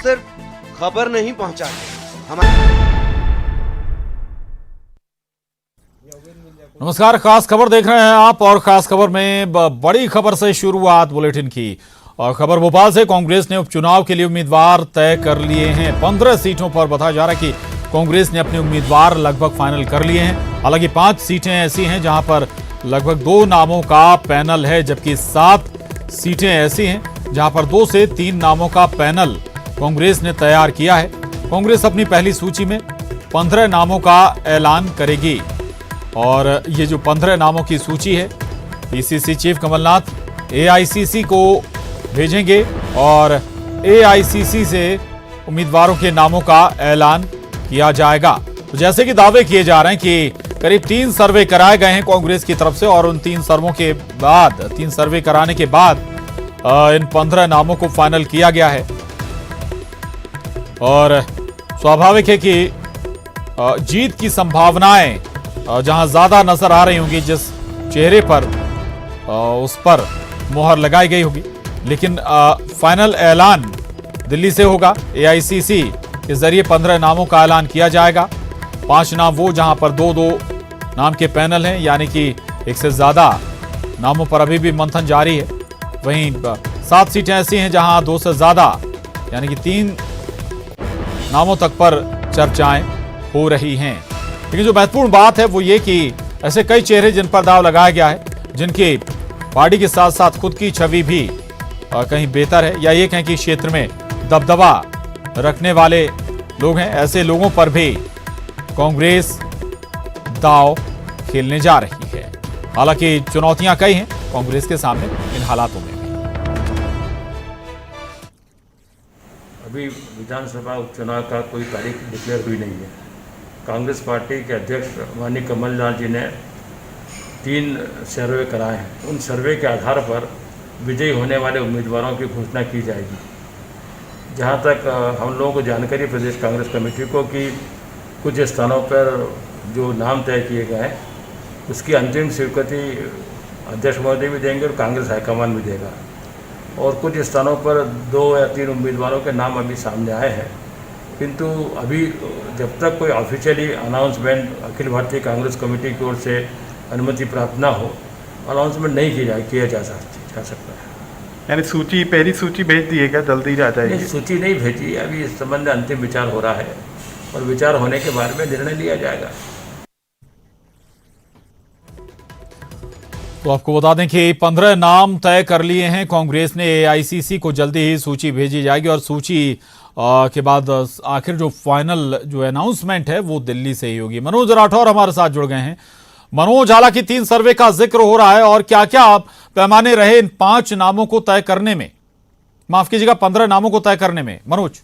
सिर्फ खबर नहीं पहुंचाते, हमारे नमस्कार, खास खबर देख रहे हैं आप और खास खबर में बड़ी खबर से शुरुआत बुलेटिन की। और खबर भोपाल से, कांग्रेस ने उपचुनाव के लिए उम्मीदवार तय कर लिए हैं। 15 सीटों पर बताया जा रहा है कि कांग्रेस ने अपने उम्मीदवार लगभग फाइनल कर लिए हैं। हालांकि 5 सीटें ऐसी हैं जहां पर लगभग 2 नामों का पैनल है, जबकि 7 सीटें ऐसी हैं जहां पर 2 से 3 नामों का पैनल कांग्रेस ने तैयार किया है। कांग्रेस अपनी पहली सूची में 15 नामों का ऐलान करेगी और ये जो 15 नामों की सूची है, पीसीसी चीफ कमलनाथ एआईसीसी को भेजेंगे और एआईसीसी से उम्मीदवारों के नामों का ऐलान किया जाएगा। तो जैसे कि दावे किए जा रहे हैं कि करीब 3 सर्वे कराए गए हैं कांग्रेस की तरफ से और उन 3 सर्वे कराने के बाद इन 15 नामों को फाइनल किया गया है। और स्वाभाविक है कि जीत की संभावनाएं जहां ज्यादा नजर आ रही होंगी, जिस चेहरे पर उस पर मोहर लगाई गई होगी, लेकिन फाइनल ऐलान दिल्ली से होगा। एआईसीसी के जरिए 15 नामों का ऐलान किया जाएगा। 5 नाम वो जहां पर 2-2 नाम के पैनल हैं, यानी कि एक से ज्यादा नामों पर अभी भी मंथन जारी है। वहीं 7 सीटें ऐसी हैं जहां 2 से ज्यादा यानी कि 3 नामों तक पर चर्चाएं हो रही हैं। लेकिन जो महत्वपूर्ण बात है वो ये कि ऐसे कई चेहरे जिन पर दाव लगाया गया है, जिनकी पार्टी के साथ साथ खुद की छवि भी कहीं बेहतर है, या ये कहें कि क्षेत्र में दबदबा रखने वाले लोग हैं, ऐसे लोगों पर भी कांग्रेस दाव खेलने जा रही है। हालांकि चुनौतियां कई हैं कांग्रेस के सामने इन हालातों में। अभी विधानसभा उपचुनाव का कोई तारीख डिक्लेयर हुई नहीं है। कांग्रेस पार्टी के अध्यक्ष माननीय कमलनाथ जी ने 3 सर्वे कराए हैं। उन सर्वे के आधार पर विजयी होने वाले उम्मीदवारों की घोषणा की जाएगी। जहां तक हम लोगों को जानकारी प्रदेश कांग्रेस कमेटी को कि कुछ स्थानों पर जो नाम तय किए गए हैं उसकी अंतिम स्वीकृति अध्यक्ष महोदय भी देंगे और कांग्रेस हाईकमान भी देगा। और कुछ स्थानों पर 2 या 3 उम्मीदवारों के नाम अभी सामने आए हैं, किंतु अभी जब तक कोई officially announcement Akhil Bharatiya Congress committee की ओर से अनुमति प्राप्त ना हो, अनाउंसमेंट नहीं किया जा सकता है। यानी पहली सूची भेज दी है क्या? जल्दी आ जाएगी? सूची नहीं भेजी, अभी इस संबंध में अंतिम विचार हो रहा है और विचार होने के बाद में निर्णय लिया जाएगा। तो आपको बता दें कि 15 नाम तय कर लिए हैं कांग्रेस ने। एआईसीसी को जल्दी ही सूची भेजी जाएगी और सूची के बाद आखिर जो फाइनल जो अनाउंसमेंट है वो दिल्ली से ही होगी। मनोज राठौर हमारे साथ जुड़ गए हैं। मनोज, हालांकि 3 सर्वे का जिक्र हो रहा है, और क्या क्या पैमाने रहे इन 5 नामों को तय करने में, माफ कीजिएगा 15 नामों को तय करने में, मनोज?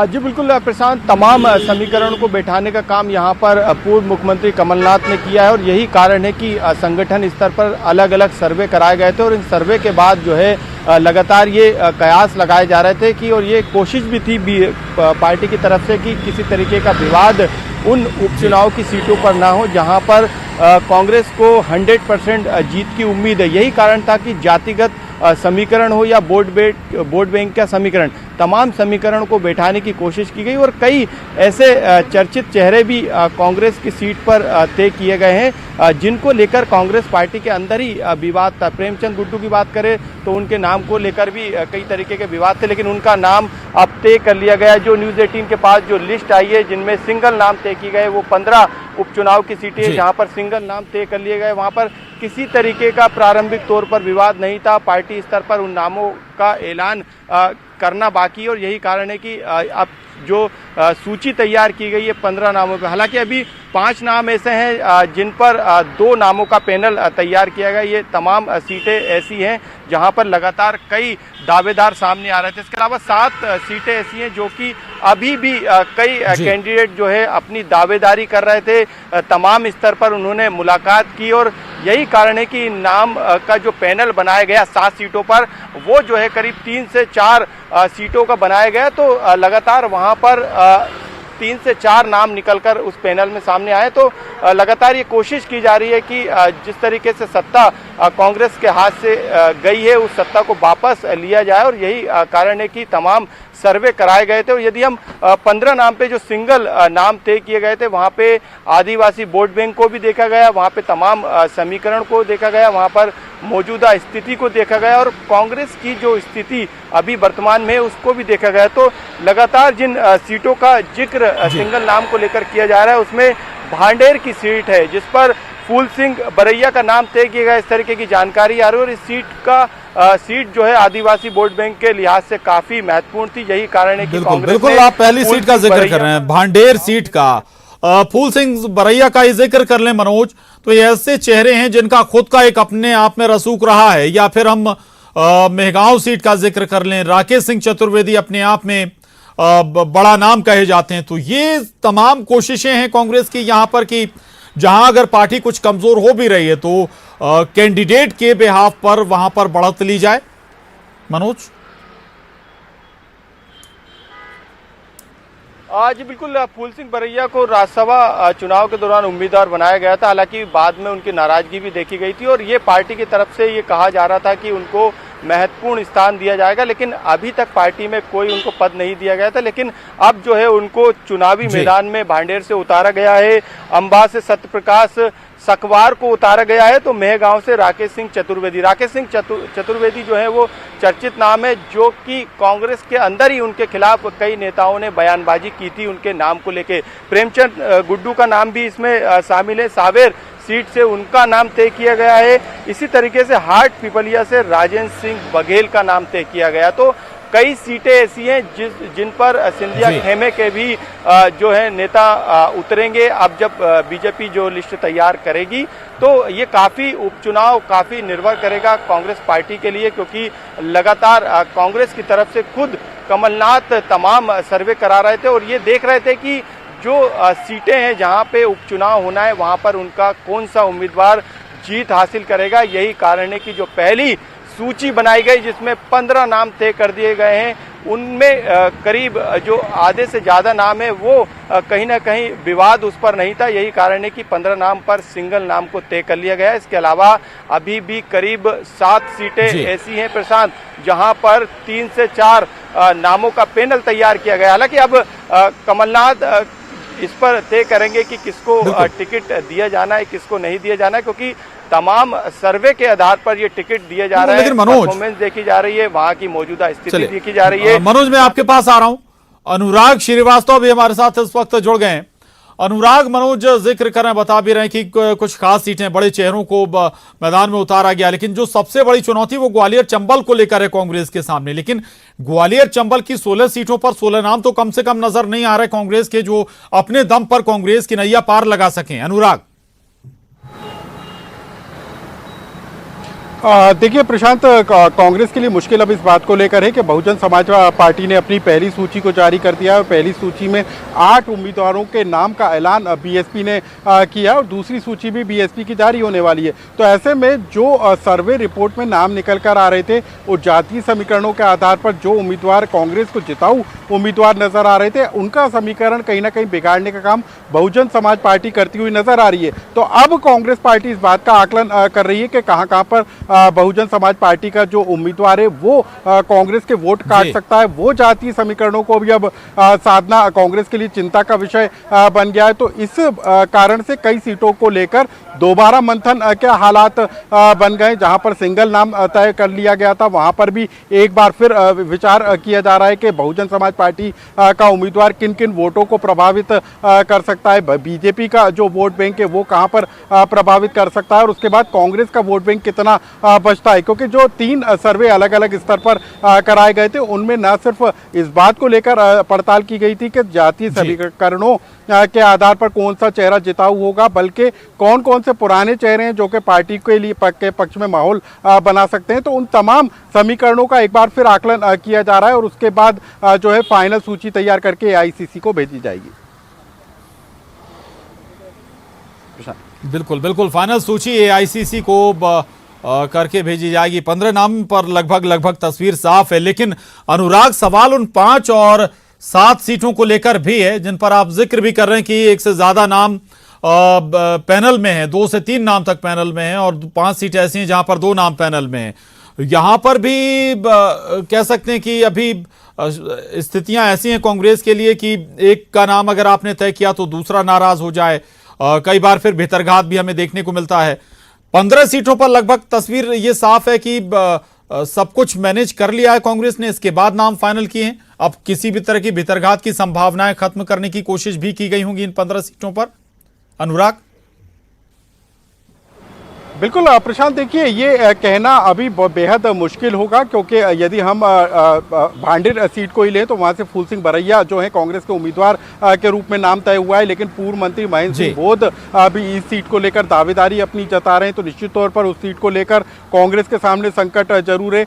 जी बिल्कुल प्रशांत, तमाम समीकरण को बैठाने का काम यहाँ पर पूर्व मुख्यमंत्री कमलनाथ ने किया है और यही कारण है कि संगठन स्तर पर अलग अलग सर्वे कराए गए थे और इन सर्वे के बाद जो है लगातार ये कयास लगाए जा रहे थे कि, और ये कोशिश भी थी पार्टी की तरफ से कि किसी तरीके का विवाद उन उपचुनाव की सीटों पर ना हो जहाँ पर कांग्रेस को 100% जीत की उम्मीद है। यही कारण था कि जातिगत समीकरण हो या वोट बैंक का समीकरण, तमाम समीकरण को बैठाने की कोशिश की गई और कई ऐसे चर्चित चेहरे भी कांग्रेस की सीट पर तय किए गए हैं जिनको लेकर कांग्रेस पार्टी के अंदर ही विवाद था। प्रेमचंद गुड्डू की बात करें तो उनके नाम को लेकर भी कई तरीके के विवाद थे, लेकिन उनका नाम अब तय कर लिया गया। जो न्यूज़ 18 के पास जो लिस्ट आई है जिनमें सिंगल नाम तय की गए, वो 15 उपचुनाव की सीटें जहां पर सिंगल नाम तय कर लिए गए, वहां पर किसी तरीके का प्रारंभिक तौर पर विवाद नहीं था। पार्टी स्तर पर उन नामों का ऐलान करना बाकी, और यही कारण है कि अब जो सूची तैयार की गई है 15 नामों पर। हालांकि अभी 5 नाम ऐसे हैं जिन पर 2 नामों का पैनल तैयार किया गया। ये तमाम सीटें ऐसी हैं जहां पर लगातार कई दावेदार सामने आ रहे थे। इसके अलावा 7 सीटें ऐसी हैं जो कि अभी भी कई कैंडिडेट जो है अपनी दावेदारी कर रहे थे। तमाम स्तर पर उन्होंने मुलाकात की और यही कारण है कि नाम का जो पैनल बनाया गया 7 सीटों पर, वो जो है करीब 3 से 4 सीटों का बनाया गया। तो लगातार वहां पर 3 से 4 नाम निकलकर उस पैनल में सामने आए। तो लगातार ये कोशिश की जा रही है कि जिस तरीके से सत्ता कांग्रेस के हाथ से गई है उस सत्ता को वापस लिया जाए, और यही कारण है कि तमाम सर्वे कराए गए थे। और यदि हम 15 नाम पे जो सिंगल नाम तय किए गए थे, वहाँ पे आदिवासी वोट बैंक को भी देखा गया, वहाँ पे तमाम समीकरण को देखा गया, वहाँ पर मौजूदा स्थिति को देखा गया और कांग्रेस की जो स्थिति अभी वर्तमान में है उसको भी देखा गया। तो लगातार जिन सीटों का जिक्र सिंगल नाम को लेकर किया जा रहा है, उसमें भांडेर की सीट है जिस पर फूल सिंह बरैया का नाम तय किया गया, इस तरीके की जानकारी आ रही है। और इस सीट जो है आदिवासी वोट बैंक के लिहाज से काफी महत्वपूर्ण थी, यही कारण है कि बिल्कुल आप पहली सीट का जिक्र कर रहे हैं, भांडेर सीट का। फूल सिंह बरैया का ही जिक्र कर लें मनोज, तो ये ऐसे चेहरे हैं जिनका खुद का एक अपने आप में रसूख रहा है, या फिर हम मेहगांव सीट का जिक्र कर लें, राकेश सिंह चतुर्वेदी अपने आप में बड़ा नाम कहे जाते हैं। तो ये तमाम कोशिशें हैं कांग्रेस की यहां पर कि जहां अगर पार्टी कुछ कमजोर हो भी रही है तो कैंडिडेट के बिहाफ पर वहां पर बढ़त ली जाए। मनोज जी बिल्कुल, फूल सिंह बरैया को राज्यसभा चुनाव के दौरान उम्मीदवार बनाया गया था, हालांकि बाद में उनकी नाराजगी भी देखी गई थी और ये पार्टी की तरफ से ये कहा जा रहा था कि उनको महत्वपूर्ण स्थान दिया जाएगा, लेकिन अभी तक पार्टी में कोई उनको पद नहीं दिया गया था। लेकिन अब जो है उनको चुनावी मैदान में भांडेर से उतारा गया है, अंबा से सत्यप्रकाश सकवार को उतारा गया है, तो मेहगांव से राकेश सिंह चतुर्वेदी जो है वो चर्चित नाम है, जो कि कांग्रेस के अंदर ही उनके खिलाफ कई नेताओं ने बयानबाजी की थी उनके नाम को लेके। प्रेमचंद गुड्डू का नाम भी इसमें शामिल है, सावेर सीट से उनका नाम तय किया गया है। इसी तरीके से हाट पिपलिया से राजेंद्र सिंह बघेल का नाम तय किया गया। तो कई सीटें ऐसी हैं जिन पर सिंधिया खेमे के भी जो है नेता उतरेंगे। अब जब बीजेपी जो लिस्ट तैयार करेगी तो ये काफ़ी उपचुनाव काफ़ी निर्भर करेगा कांग्रेस पार्टी के लिए, क्योंकि लगातार कांग्रेस की तरफ से खुद कमलनाथ तमाम सर्वे करा रहे थे और ये देख रहे थे कि जो सीटें हैं जहां पे उपचुनाव होना है वहां पर उनका कौन सा उम्मीदवार जीत हासिल करेगा। यही कारण है कि जो पहली सूची बनाई गई जिसमें 15 नाम तय कर दिए गए हैं, उनमें करीब जो आधे से ज़्यादा नाम है वो कहीं ना कहीं विवाद उस पर नहीं था। यही कारण है कि 15 नाम पर सिंगल नाम को तय कर लिया गया है। इसके अलावा अभी भी करीब 7 सीटें ऐसी हैं प्रशांत जहां पर 3 से 4 नामों का पैनल तैयार किया गया। हालांकि अब कमलनाथ इस पर तय करेंगे कि किसको टिकट दिया जाना है, किसको नहीं दिया जाना है, क्योंकि तमाम सर्वे के आधार पर ये टिकट दिए जा रहे हैं, परफॉर्मेंस देखी जा रही है, वहां की मौजूदा स्थिति देखी जा रही है। मनोज मैं आपके पास आ रहा हूं, अनुराग श्रीवास्तव भी हमारे साथ इस वक्त जुड़ गए हैं। अनुराग, मनोज जिक्र कर रहे हैं, बता भी रहे हैं कि कुछ खास सीटें बड़े चेहरों को मैदान में उतारा गया, लेकिन जो सबसे बड़ी चुनौती वो ग्वालियर चंबल को लेकर है कांग्रेस के सामने। लेकिन ग्वालियर चंबल की 16 सीटों पर 16 नाम तो कम से कम नजर नहीं आ रहे कांग्रेस के, जो अपने दम पर कांग्रेस की नैया पार लगा सकें। अनुराग देखिए प्रशांत, कांग्रेस के लिए मुश्किल अब इस बात को लेकर है कि बहुजन समाज पार्टी ने अपनी पहली सूची को जारी कर दिया है और पहली सूची में 8 उम्मीदवारों के नाम का ऐलान बीएसपी ने किया और दूसरी सूची भी बीएसपी की जारी होने वाली है। तो ऐसे में जो सर्वे रिपोर्ट में नाम निकल कर आ रहे थे वो जातीय समीकरणों के आधार पर जो उम्मीदवार कांग्रेस को जिताऊ उम्मीदवार नजर आ रहे थे, उनका समीकरण कहीं ना कहीं बिगाड़ने का काम बहुजन समाज पार्टी करती हुई नजर आ रही है। तो अब कांग्रेस पार्टी इस बात का आकलन कर रही है कि कहाँ पर बहुजन समाज पार्टी का जो उम्मीदवार है वो कांग्रेस के वोट काट सकता है। वो जातीय समीकरणों को भी अब साधना कांग्रेस के लिए चिंता का विषय बन गया है। तो इस कारण से कई सीटों को लेकर दोबारा मंथन के हालात बन गए। जहां पर सिंगल नाम तय कर लिया गया था वहां पर भी एक बार फिर विचार किया जा रहा है कि बहुजन समाज पार्टी का उम्मीदवार किन किन वोटों को प्रभावित कर सकता है, बीजेपी का जो वोट बैंक है वो कहां पर प्रभावित कर सकता है और उसके बाद कांग्रेस का वोट बैंक कितना बचता है। क्योंकि जो 3 सर्वे अलग अलग स्तर पर कराए गए थे उनमें न सिर्फ इस बात को लेकर पड़ताल की गई थी कि जातीय समीकरणों के आधार पर कौन सा चेहरा जिताऊ होगा, बल्कि कौन कौन से पुराने चेहरे हैं जो कि पार्टी के लिए के पक्ष में माहौल बना सकते हैं। तो उन तमाम समीकरणों का एक बार फिर आकलन किया जा रहा है और उसके बाद जो है फाइनल सूची तैयार करके एआईसीसी को भेजी जाएगी। बिल्कुल बिल्कुल, फाइनल सूची एआईसीसी को करके भेजी जाएगी। 15 नाम पर लगभग तस्वीर साफ है, लेकिन अनुराग सवाल उन 5 और 7 सीटों को लेकर भी है जिन पर आप जिक्र भी कर रहे हैं कि एक से ज्यादा नाम पैनल में है, 2 से 3 नाम तक पैनल में है, और 5 सीटें ऐसी हैं जहां पर 2 नाम पैनल में हैं। यहां पर भी कह सकते हैं कि अभी स्थितियां ऐसी हैं कांग्रेस के लिए कि एक का नाम अगर आपने तय किया तो दूसरा नाराज हो जाए। कई बार फिर भितरघात भी हमें देखने को मिलता है। 15 सीटों पर लगभग तस्वीर ये साफ है कि सब कुछ मैनेज कर लिया है कांग्रेस ने, इसके बाद नाम फाइनल किए हैं। अब किसी भी तरह की भितरघात की संभावनाएं खत्म करने की कोशिश भी की गई होंगी इन 15 सीटों पर। अनुराग। बिल्कुल प्रशांत, देखिए ये कहना अभी बेहद मुश्किल होगा, क्योंकि यदि हम भांडेर सीट को ही लें तो वहां से फूल सिंह बरैया जो है कांग्रेस के उम्मीदवार के रूप में नाम तय हुआ है, लेकिन पूर्व मंत्री महेंद्र सिंह बोध भी इस सीट को लेकर दावेदारी अपनी जता रहे हैं। तो निश्चित तौर पर उस सीट को लेकर कांग्रेस के सामने संकट जरूर है।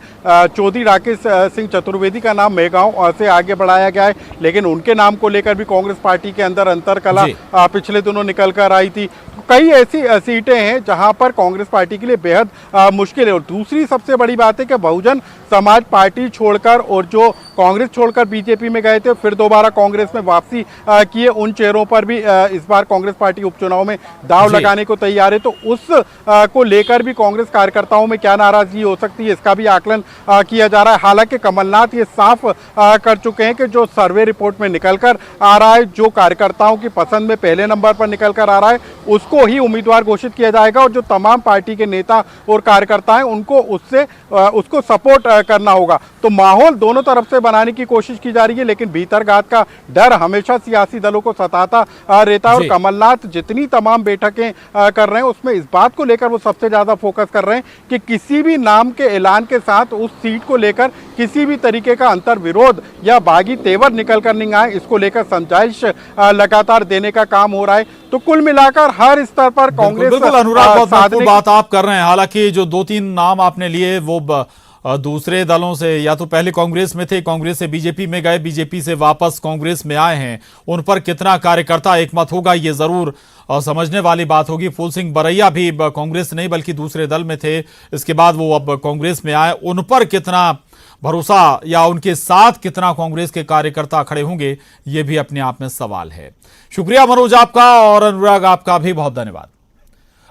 चौधरी राकेश सिंह चतुर्वेदी का नाम मेहगांव से आगे बढ़ाया गया है, लेकिन उनके नाम को लेकर भी कांग्रेस पार्टी के अंदर अंतरकला पिछले दिनों निकल कर आई थी। कई ऐसी सीटें हैं जहां पर कांग्रेस पार्टी के लिए बेहद मुश्किल है। और दूसरी सबसे बड़ी बात है कि बहुजन समाज पार्टी छोड़कर और जो कांग्रेस छोड़कर बीजेपी में गए थे, फिर दोबारा कांग्रेस में वापसी किए, उन चेहरों पर भी इस बार कांग्रेस पार्टी उपचुनाव में दाव लगाने को तैयार है। तो उस को लेकर भी कांग्रेस कार्यकर्ताओं में क्या नाराजगी हो सकती है, इसका भी आकलन किया जा रहा है। हालांकि कमलनाथ ये साफ कर चुके हैं कि जो सर्वे रिपोर्ट में निकल कर आ रहा है, जो कार्यकर्ताओं की पसंद में पहले नंबर पर निकल कर आ रहा है, उसको ही उम्मीदवार घोषित किया जाएगा। और जो तमाम पार्टी के नेता और कार्यकर्ता हैं उनको उसको सपोर्ट करना होगा। तो माहौल दोनों तरफ से बनाने की कोशिश की जा रही है, लेकिन भीतरघात का डर हमेशा सियासी दलों को सताता रहता है। और कमलनाथ जितनी तमाम बैठकें कर रहे हैं उसमें इस बात को लेकर वो सबसे ज्यादा फोकस कर रहे हैं कि किसी भी नाम के ऐलान के साथ उस सीट को लेकर किसी भी तरीके का अंतर विरोध या बागी तेवर निकल कर नहीं आए, इसको लेकर समझाइश लगातार देने का काम हो रहा है। तो कुल मिलाकर हर स्तर पर कांग्रेस बिल्कुल अनुराग, बहुत महत्वपूर्ण बात आप कर रहे हैं। हालांकि जो 2-3 नाम आपने लिए वो दूसरे दलों से, या तो पहले कांग्रेस में थे, कांग्रेस से बीजेपी में गए, बीजेपी से वापस कांग्रेस में आए हैं, उन पर कितना कार्यकर्ता एकमत होगा ये जरूर समझने वाली बात होगी। फूल सिंह बरैया भी कांग्रेस नहीं बल्कि दूसरे दल में थे, इसके बाद वो अब कांग्रेस में आए, उन पर कितना भरोसा या उनके साथ कितना कांग्रेस के कार्यकर्ता खड़े होंगे ये भी अपने आप में सवाल है। शुक्रिया मनोज आपका, और अनुराग आपका भी बहुत धन्यवाद।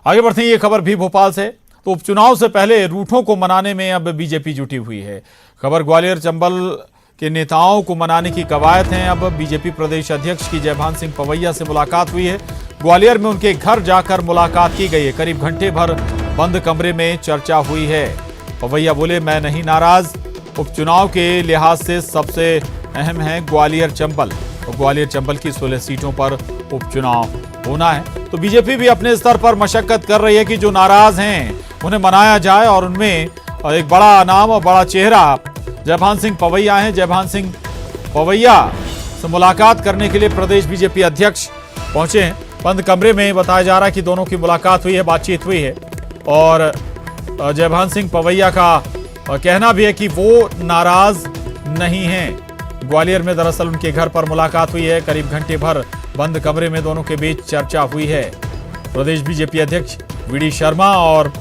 आगे बढ़ते हैं, ये खबर भी भोपाल से। तो उपचुनाव से पहले रूठों को मनाने में अब बीजेपी जुटी हुई है। खबर ग्वालियर चंबल के नेताओं को मनाने की कवायद है। अब बीजेपी प्रदेश अध्यक्ष की जयभान सिंह पवैया से मुलाकात हुई है। ग्वालियर में उनके घर जाकर मुलाकात की गई है। करीब घंटे भर बंद कमरे में चर्चा हुई है। पवैया बोले, मैं नहीं नाराज, उपचुनाव के लिहाज से सबसे अहम है ग्वालियर चंबल। तो ग्वालियर चंबल की 16 सीटों पर उपचुनाव होना है। तो बीजेपी भी अपने स्तर पर मशक्कत कर रही है कि जो नाराज हैं उन्हें मनाया जाए, और उनमें एक बड़ा नाम और बड़ा चेहरा जयभान सिंह पवैया हैं। जयभान सिंह पवैया से मुलाकात करने के लिए प्रदेश बीजेपी अध्यक्ष पहुंचे हैं। बंद कमरे में बताया जा रहा है कि दोनों की मुलाकात हुई है, बातचीत हुई है, और जयभान सिंह पवैया का कहना भी है कि वो नाराज नहीं हैं। ग्वालियर में दरअसल उनके घर पर मुलाकात हुई है। करीब घंटे भर बंद कमरे में दोनों के बीच चर्चा हुई है। प्रदेश बीजेपी अध्यक्ष वीडी शर्मा और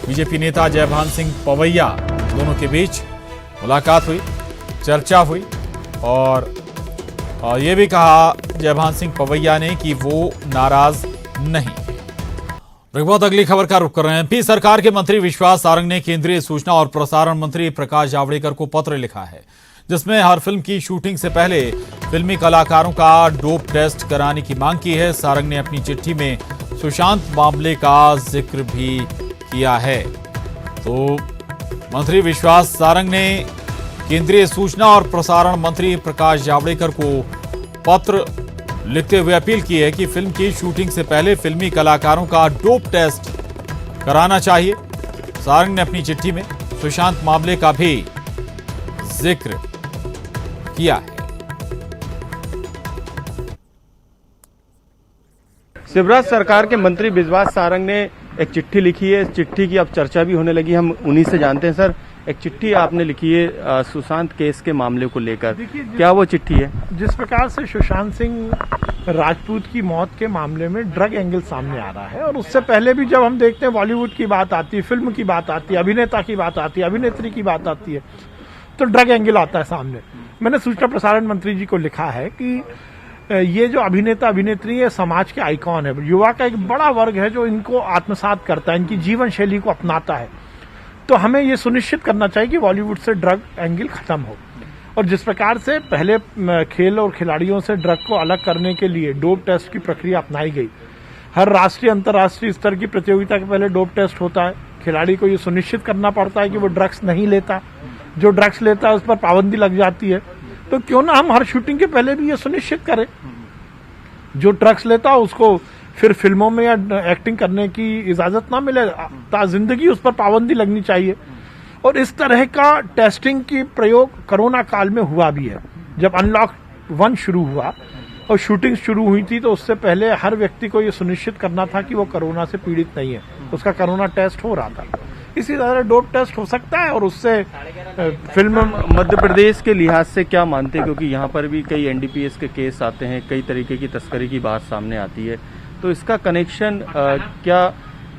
बीजेपी नेता जयभान सिंह पवैया दोनों के बीच मुलाकात हुई, चर्चा हुई, और ये भी कहा जयभान सिंह पवैया ने कि वो नाराज नहीं। बहुत अगली खबर का रुख कर रहे हैं। एमपी सरकार के मंत्री विश्वास सारंग ने केंद्रीय सूचना और प्रसारण मंत्री प्रकाश जावड़ेकर को पत्र लिखा है, जिसमें हर फिल्म की शूटिंग से पहले फिल्मी कलाकारों का डोप टेस्ट कराने की मांग की है। सारंग ने अपनी चिट्ठी में सुशांत मामले का जिक्र भी किया है। तो मंत्री विश्वास सारंग ने केंद्रीय सूचना और प्रसारण मंत्री प्रकाश जावड़ेकर को पत्र लिखते हुए अपील की है कि फिल्म की शूटिंग से पहले फिल्मी कलाकारों का डोप टेस्ट कराना चाहिए। सारंग ने अपनी चिट्ठी में सुशांत मामले का भी जिक्र किया है। शिवराज सरकार के मंत्री विश्वास सारंग ने एक चिट्ठी लिखी है। इस चिट्ठी की अब चर्चा भी होने लगी, हम उन्हीं से जानते हैं। सर, एक चिट्ठी आपने लिखी है सुशांत केस के मामले को लेकर, क्या वो चिट्ठी है? जिस प्रकार से सुशांत सिंह राजपूत की मौत के मामले में ड्रग एंगल सामने आ रहा है, और उससे पहले भी जब हम देखते हैं बॉलीवुड की बात आती है, फिल्म की बात आती है, अभिनेता की बात आती है, अभिनेत्री की बात आती है, तो ड्रग एंगल आता है सामने। मैंने सूचना प्रसारण मंत्री जी को लिखा है कि ये जो अभिनेता अभिनेत्री है समाज के आइकॉन है, युवा का एक बड़ा वर्ग है जो इनको आत्मसात करता है, इनकी जीवन शैली को अपनाता है। तो हमें ये सुनिश्चित करना चाहिए कि बॉलीवुड से ड्रग एंगल खत्म हो। और जिस प्रकार से पहले खेल और खिलाड़ियों से ड्रग को अलग करने के लिए डोप टेस्ट की प्रक्रिया अपनाई गई, हर राष्ट्रीय अंतर्राष्ट्रीय स्तर की प्रतियोगिता के पहले डोप टेस्ट होता है। खिलाड़ी को ये सुनिश्चित करना पड़ता है कि वो ड्रग्स नहीं लेता, जो ड्रग्स लेता है उस पर पाबंदी लग जाती है। तो क्यों ना हम हर शूटिंग के पहले भी ये सुनिश्चित करें, जो ड्रग्स लेता है उसको फिर फिल्मों में या एक्टिंग करने की इजाजत ना मिले, जिंदगी उस पर पाबंदी लगनी चाहिए। और इस तरह का टेस्टिंग की प्रयोग कोरोना काल में हुआ भी है। जब अनलॉक 1 शुरू हुआ और शूटिंग शुरू हुई थी तो उससे पहले हर व्यक्ति को यह सुनिश्चित करना था कि वो कोरोना से पीड़ित नहीं है, उसका कोरोना टेस्ट हो रहा था। इसी तरह डोप टेस्ट हो सकता है और उससे फिल्म। मध्य प्रदेश के लिहाज से क्या मानते हैं, क्योंकि यहाँ पर भी कई एनडीपीएस के केस आते हैं, कई तरीके की तस्करी की बात सामने आती है, तो इसका कनेक्शन क्या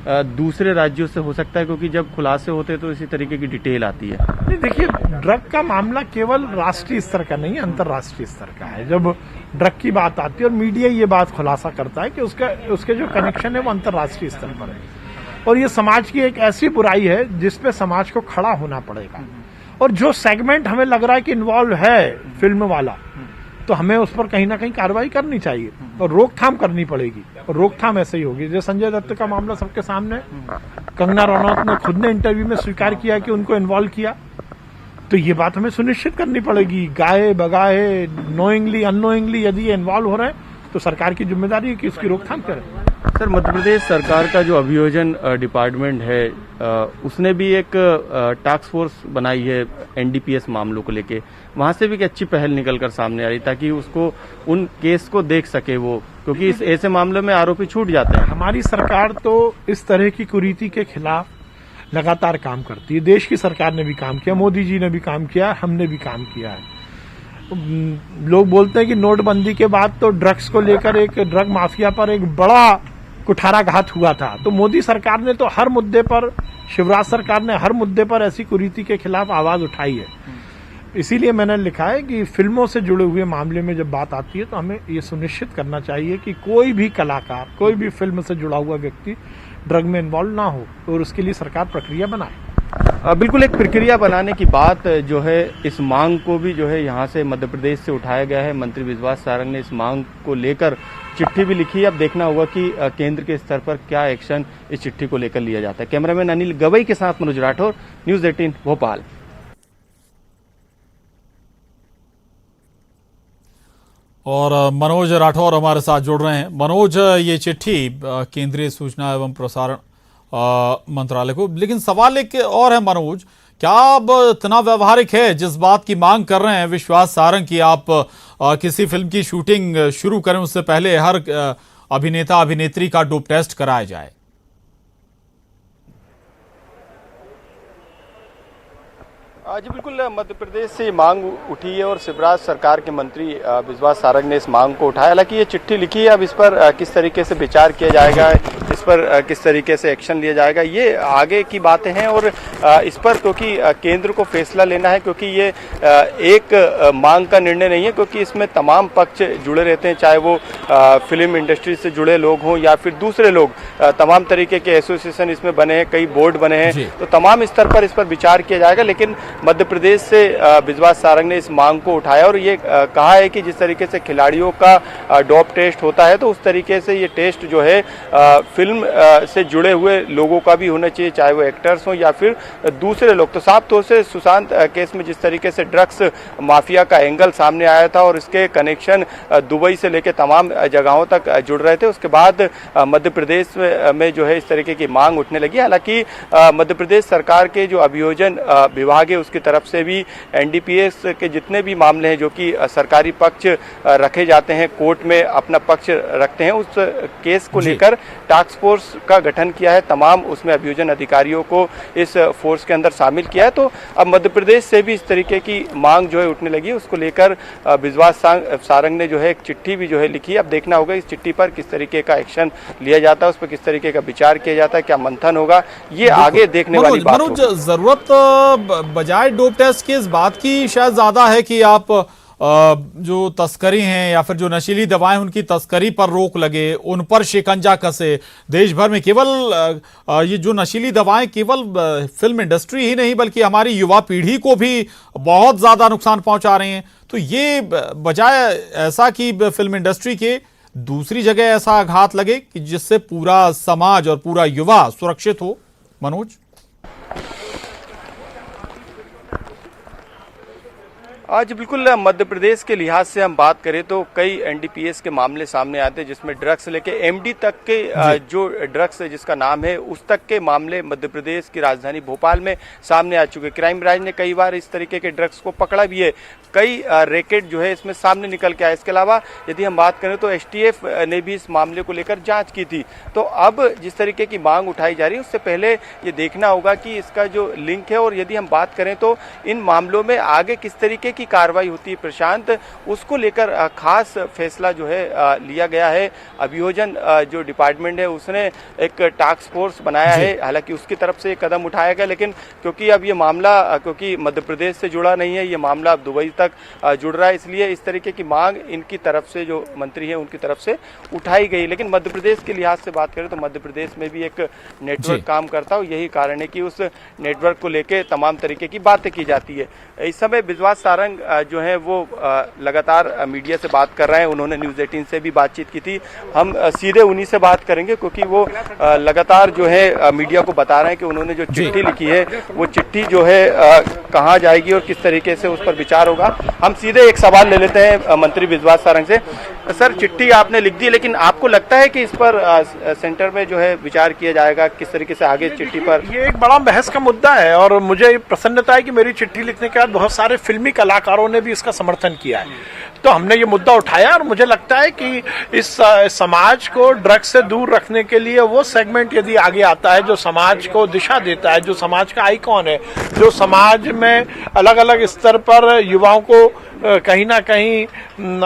दूसरे राज्यों से हो सकता है? क्योंकि जब खुलासे होते हैं तो इसी तरीके की डिटेल आती है। नहीं, देखिए, ड्रग का मामला केवल राष्ट्रीय स्तर का नहीं है, अंतर्राष्ट्रीय स्तर का है। जब ड्रग की बात आती है और मीडिया ये बात खुलासा करता है कि उसके जो कनेक्शन है वो अंतर्राष्ट्रीय स्तर पर है। और ये समाज की एक ऐसी बुराई है जिसपे समाज को खड़ा होना पड़ेगा। और जो सेगमेंट हमें लग रहा है कि इन्वॉल्व है फिल्म वाला, तो हमें उस पर कहीं ना कहीं कार्रवाई करनी चाहिए और रोकथाम करनी पड़ेगी। और रोकथाम ऐसे ही होगी। जैसे संजय दत्त का मामला सबके सामने, कंगना रनौत ने खुद ने इंटरव्यू में स्वीकार किया कि उनको इन्वॉल्व किया, तो ये बात हमें सुनिश्चित करनी पड़ेगी। गाए बगाए, नोइंगली अननोइंगली यदि ये इन्वॉल्व हो रहे हैं तो सरकार की जिम्मेदारी है कि उसकी रोकथाम करें। सर, मध्य प्रदेश सरकार का जो अभियोजन डिपार्टमेंट है, उसने भी एक टास्क फोर्स बनाई है एनडीपीएस मामलों को लेके। वहां से भी एक अच्छी पहल निकलकर सामने आ रही ताकि उसको उन केस को देख सके वो, क्योंकि इस ऐसे मामलों में आरोपी छूट जाते हैं। हमारी सरकार तो इस तरह की कुरीति के खिलाफ लगातार काम करती है। देश की सरकार ने भी काम किया, मोदी जी ने भी काम किया, हमने भी काम किया है। लोग बोलते हैं कि नोटबंदी के बाद तो ड्रग्स को लेकर एक ड्रग माफिया पर एक बड़ा कुठाराघात हुआ था, तो मोदी सरकार ने तो हर मुद्दे पर, शिवराज सरकार ने हर मुद्दे पर ऐसी कुरीति के खिलाफ आवाज उठाई है। इसीलिए मैंने लिखा है कि फिल्मों से जुड़े हुए मामले में जब बात आती है तो हमें ये सुनिश्चित करना चाहिए कि कोई भी कलाकार, कोई भी फिल्म से जुड़ा हुआ व्यक्ति ड्रग में इन्वॉल्व ना हो और उसके लिए सरकार प्रक्रिया बनाए। बिल्कुल, एक प्रक्रिया बनाने की बात जो है, इस मांग को भी जो है यहाँ से मध्य प्रदेश से उठाया गया है। मंत्री विश्वास सारंग ने इस मांग को लेकर चिट्ठी भी लिखी है। अब देखना होगा कि केंद्र के स्तर पर क्या एक्शन इस चिट्ठी को लेकर लिया जाता है। कैमरामैन अनिल गवई के साथ मनोज राठौर, न्यूज 18 भोपाल। और मनोज राठौर हमारे साथ जुड़ रहे हैं। मनोज, ये चिट्ठी केंद्रीय सूचना एवं प्रसारण मंत्रालय को, लेकिन सवाल एक और है मनोज, क्या अब इतना व्यवहारिक है जिस बात की मांग कर रहे हैं विश्वास सारंग की, आप किसी फिल्म की शूटिंग शुरू करें उससे पहले हर अभिनेता अभिनेत्री का डोप टेस्ट कराया जाए? जी बिल्कुल, मध्य प्रदेश से मांग उठी है और शिवराज सरकार के मंत्री विश्वास सारंग ने इस मांग को उठाया। हालांकि ये चिट्ठी लिखी है, अब इस पर किस तरीके से विचार किया जाएगा, इस पर किस तरीके से एक्शन लिया जाएगा, ये आगे की बातें हैं। और इस पर क्योंकि केंद्र को फैसला लेना है, क्योंकि ये एक मांग का निर्णय नहीं है, क्योंकि इसमें तमाम पक्ष जुड़े रहते हैं, चाहे वो फिल्म इंडस्ट्री से जुड़े लोग हों या फिर दूसरे लोग, तमाम तरीके के एसोसिएशन इसमें बने हैं, कई बोर्ड बने हैं, तो तमाम स्तर पर इस पर विचार किया जाएगा। लेकिन मध्य प्रदेश से विश्वास सारंग ने इस मांग को उठाया और ये कहा है कि जिस तरीके से खिलाड़ियों का डोप टेस्ट होता है तो उस तरीके से ये टेस्ट जो है फिल्म से जुड़े हुए लोगों का भी होना चाहिए, चाहे वो एक्टर्स हों या फिर दूसरे लोग। तो साफ तौर से सुशांत केस में जिस तरीके से ड्रग्स माफिया का एंगल सामने आया था और इसके कनेक्शन दुबई से लेकर तमाम जगहों तक जुड़ रहे थे, उसके बाद मध्य प्रदेश में जो है इस तरीके की मांग उठने लगी। हालांकि मध्य प्रदेश सरकार के जो अभियोजन विभाग है उसकी तरफ से भी एनडीपीएस के जितने भी मामले हैं जो कि सरकारी पक्ष रखे जाते हैं, कोर्ट में अपना पक्ष रखते हैं, उस केस को लेकर टास्क फोर्स का गठन किया है। तमाम उसमें अभियोजन अधिकारियों को इस फोर्स के अंदर शामिल किया है। तो अब मध्य प्रदेश से भी इस तरीके की मांग जो है उठने लगी, उसको लेकर विश्वास सारंग ने जो है एक चिट्ठी भी जो है लिखी। अब देखना होगा इस चिट्ठी पर किस तरीके का एक्शन लिया जाता है, उस पर किस तरीके का विचार किया जाता है, क्या मंथन होगा, ये आगे देखने वाली बात है। जरूरत बजाय डोप टेस्ट की इस बात की शायद ज्यादा है कि आप जो तस्करी हैं या फिर जो नशीली दवाएं उनकी तस्करी पर रोक लगे, उन पर शिकंजा कसे। देश भर में केवल ये जो नशीली दवाएं केवल फिल्म इंडस्ट्री ही नहीं बल्कि हमारी युवा पीढ़ी को भी बहुत ज्यादा नुकसान पहुंचा रही हैं। तो ये बजाय ऐसा कि फिल्म इंडस्ट्री के दूसरी जगह ऐसा आघात लगे कि जिससे पूरा समाज और पूरा युवा सुरक्षित हो। मनोज, आज बिल्कुल मध्य प्रदेश के लिहाज से हम बात करें तो कई एनडीपीएस के मामले सामने आते हैं, जिसमें ड्रग्स से लेके एमडी तक के जो ड्रग्स जिसका नाम है उस तक के मामले मध्य प्रदेश की राजधानी भोपाल में सामने आ चुके। क्राइम ब्रांच ने कई बार इस तरीके के ड्रग्स को पकड़ा भी है, कई रैकेट जो है इसमें सामने निकल के आए। इसके अलावा यदि हम बात करें तो एसटीएफ ने भी इस मामले को लेकर जांच की थी। तो अब जिस तरीके की मांग उठाई जा रही है उससे पहले ये देखना होगा कि इसका जो लिंक है, और यदि हम बात करें तो इन मामलों में आगे किस तरीके की कार्रवाई होती है प्रशांत, उसको लेकर खास फैसला जो है लिया गया है। अभियोजन जो डिपार्टमेंट है उसने एक टास्क फोर्स बनाया है, हालांकि उसकी तरफ से कदम उठाया गया, लेकिन क्योंकि अब ये मामला क्योंकि मध्य प्रदेश से जुड़ा नहीं है, ये मामला अब दुबई तक जुड़ रहा है, इसलिए इस तरीके की मांग इनकी तरफ से जो मंत्री है उनकी तरफ से उठाई गई। लेकिन मध्य प्रदेश के लिहाज से बात करें तो मध्य प्रदेश में भी एक नेटवर्क काम करता है, यही कारण है कि उस नेटवर्क को लेकर तमाम तरीके की बातें की जाती है। इस समय विश्वास सारंग जो है वो लगातार मीडिया से बात कर रहे हैं, उन्होंने न्यूज़ 18 से भी बातचीत की थी। हम सीधे उन्हीं से बात करेंगे क्योंकि वो लगातार जो है मीडिया को बता रहे हैं कि उन्होंने जो चिट्ठी लिखी है वो चिट्ठी जो है कहाँ जाएगी और किस तरीके से उस पर विचार होगा। हम सीधे एक सवाल ले लेते हैं मंत्री विश्वास सारंग से। सर, चिट्ठी आपने लिख दी, लेकिन आपको लगता है कि इस पर सेंटर में जो है विचार किया जाएगा, किस तरीके से आगे चिट्ठी पर? ये एक बड़ा बहस का मुद्दा है और मुझे प्रसन्नता है कि मेरी चिट्ठी लिखने के बाद बहुत सारे फिल्मी कलाकारों ने भी इसका समर्थन किया है। तो हमने ये मुद्दा उठाया और मुझे लगता है कि इस समाज को ड्रग्स से दूर रखने के लिए वो सेगमेंट यदि आगे आता है जो समाज को दिशा देता है, जो समाज का आइकॉन है, जो समाज में अलग अलग स्तर पर युवाओं को कहीं ना कहीं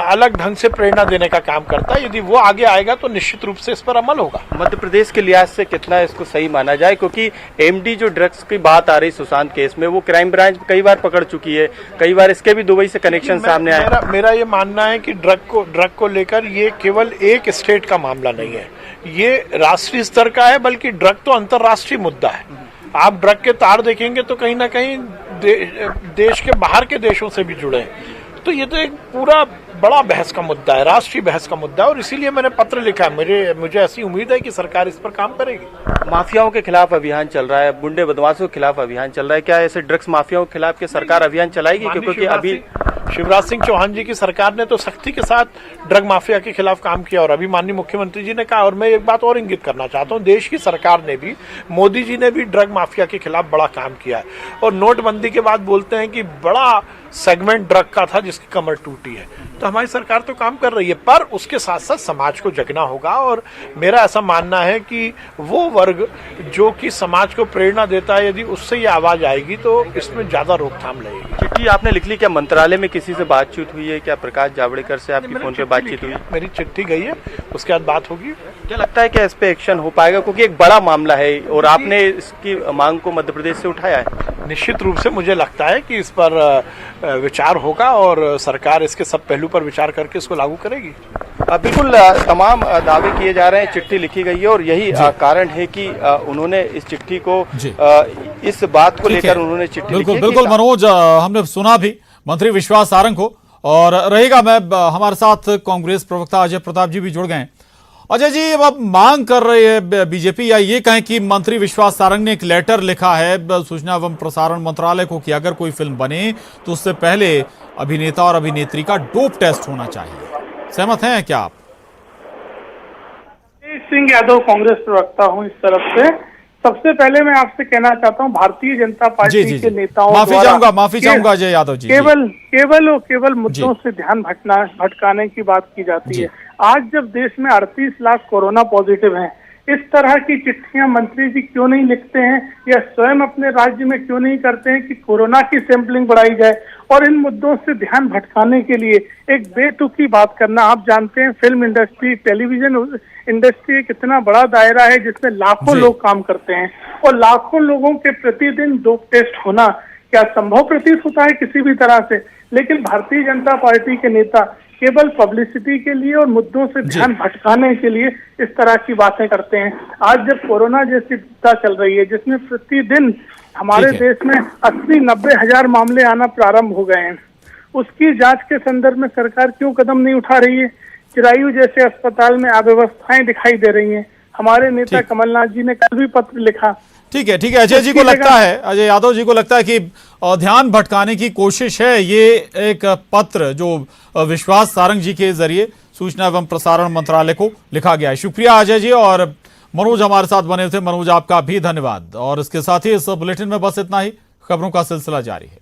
अलग ढंग से प्रेरणा देने का काम करता है, यदि वो आगे आएगा तो निश्चित रूप से इस पर अमल होगा। मध्य प्रदेश के लिहाज से कितना इसको सही माना जाए, क्योंकि एमडी जो ड्रग्स की बात आ रही सुशांत केस में, वो क्राइम ब्रांच कई बार पकड़ चुकी है, कई बार इसके भी दुबई से कनेक्शन सामने आया। मेरा ये मानना है कि ड्रग को लेकर ये केवल एक स्टेट का मामला नहीं है, ये राष्ट्रीय स्तर का है, बल्कि ड्रग तो अंतर्राष्ट्रीय मुद्दा है। आप ड्रग के तार देखेंगे तो कहीं ना कहीं देश के बाहर के देशों से भी जुड़े हैं। तो ये तो एक पूरा बड़ा बहस का मुद्दा है, राष्ट्रीय बहस का मुद्दा है, और इसीलिए मैंने पत्र लिखा है। मुझे ऐसी उम्मीद है कि सरकार इस पर काम करेगी। माफियाओं के खिलाफ अभियान चल रहा है, गुंडे बदमाशों के खिलाफ अभियान चल रहा है, क्या ऐसे ड्रग्स माफियाओं के खिलाफ सरकार अभियान चलाएगी? क्योंकि अभी शिवराज सिंह चौहान जी की सरकार ने तो सख्ती के साथ ड्रग माफिया के खिलाफ काम किया, और अभी माननीय मुख्यमंत्री जी ने कहा, और मैं एक बात और इंगित करना चाहता हूं, देश की सरकार ने भी, मोदी जी ने भी ड्रग माफिया के खिलाफ बड़ा काम किया है। और नोटबंदी के बाद बोलते हैं कि बड़ा सेगमेंट ड्रग का था जिसकी कमर टूटी है। तो हमारी सरकार तो काम कर रही है, पर उसके साथ साथ समाज को जगना होगा, और मेरा ऐसा मानना है कि वो वर्ग जो कि समाज को प्रेरणा देता है, यदि उससे ये आवाज आएगी तो इसमें ज्यादा रोकथाम लगेगी। चिट्ठी आपने लिख ली, क्या मंत्रालय में किसी से बातचीत हुई है? क्या प्रकाश जावड़ेकर से आपकी फोन पे बातचीत हुई? मेरी चिट्ठी गई है, उसके बाद बात होगी। क्या लगता है कि इस पे एक्शन हो पाएगा, क्योंकि एक बड़ा मामला है और आपने इसकी मांग को मध्य प्रदेश से उठाया है? निश्चित रूप से मुझे लगता है कि इस पर विचार होगा और सरकार इसके सब पहलू पर विचार करके इसको लागू करेगी। बिल्कुल तमाम दावे किए जा रहे हैं, चिट्ठी लिखी गई है, और यही कारण है कि उन्होंने इस चिट्ठी को इस बात को लेकर उन्होंने चिट्ठी लिखी है। बिल्कुल मनोज, हमने सुना भी मंत्री विश्वास सारंग को, और रहेगा मैं हमारे साथ कांग्रेस प्रवक्ता अजय प्रताप जी भी जुड़ गए। अजय जी, अब मांग कर रही है बीजेपी, या ये कहें कि मंत्री विश्वास सारंग ने एक लेटर लिखा है सूचना एवं प्रसारण मंत्रालय को कि अगर कोई फिल्म बने तो उससे पहले अभिनेता और अभिनेत्री का डोप टेस्ट होना चाहिए। सहमत हैं क्या आप? सिंह यादव, कांग्रेस प्रवक्ता हूं इस तरफ से। सबसे पहले मैं आपसे कहना चाहता हूं, भारतीय जनता पार्टी के नेताओं माफी चाहूंगा अजय यादव जी, केवल मुद्दों से ध्यान भटकाने की बात की जाती है। आज जब देश में 38 लाख कोरोना पॉजिटिव हैं, इस तरह की चिट्ठियां मंत्री जी क्यों नहीं लिखते हैं, या स्वयं अपने राज्य में क्यों नहीं करते हैं कि कोरोना की सैंपलिंग बढ़ाई जाए? और इन मुद्दों से ध्यान भटकाने के लिए एक बेतुकी बात करना, आप जानते हैं फिल्म इंडस्ट्री, टेलीविजन इंडस्ट्री कितना बड़ा दायरा है जिसमें लाखों लोग काम करते हैं, और लाखों लोगों के प्रतिदिन डोप टेस्ट होना, क्या संभव प्रतीत होता है किसी भी तरह से? लेकिन भारतीय जनता पार्टी के नेता केवल पब्लिसिटी के लिए और मुद्दों से ध्यान भटकाने के लिए इस तरह की बातें करते हैं। आज जब कोरोना जैसी विपदा चल रही है, जिसमें प्रतिदिन हमारे देश में 80-90 हजार मामले आना प्रारंभ हो गए हैं, उसकी जांच के संदर्भ में सरकार क्यों कदम नहीं उठा रही है? चिरायू जैसे अस्पताल में अव्यवस्थाएं दिखाई दे रही हैं। हमारे नेता कमलनाथ जी ने कल भी पत्र लिखा। ठीक है अजय जी को लगता है, अजय यादव जी को लगता है कि ध्यान भटकाने की कोशिश है। ये एक पत्र जो विश्वास सारंग जी के जरिए सूचना एवं प्रसारण मंत्रालय को लिखा गया है। शुक्रिया अजय जी, और मनोज हमारे साथ बने थे। मनोज, आपका भी धन्यवाद। और इसके साथ ही इस बुलेटिन में बस इतना ही। खबरों का सिलसिला जारी है।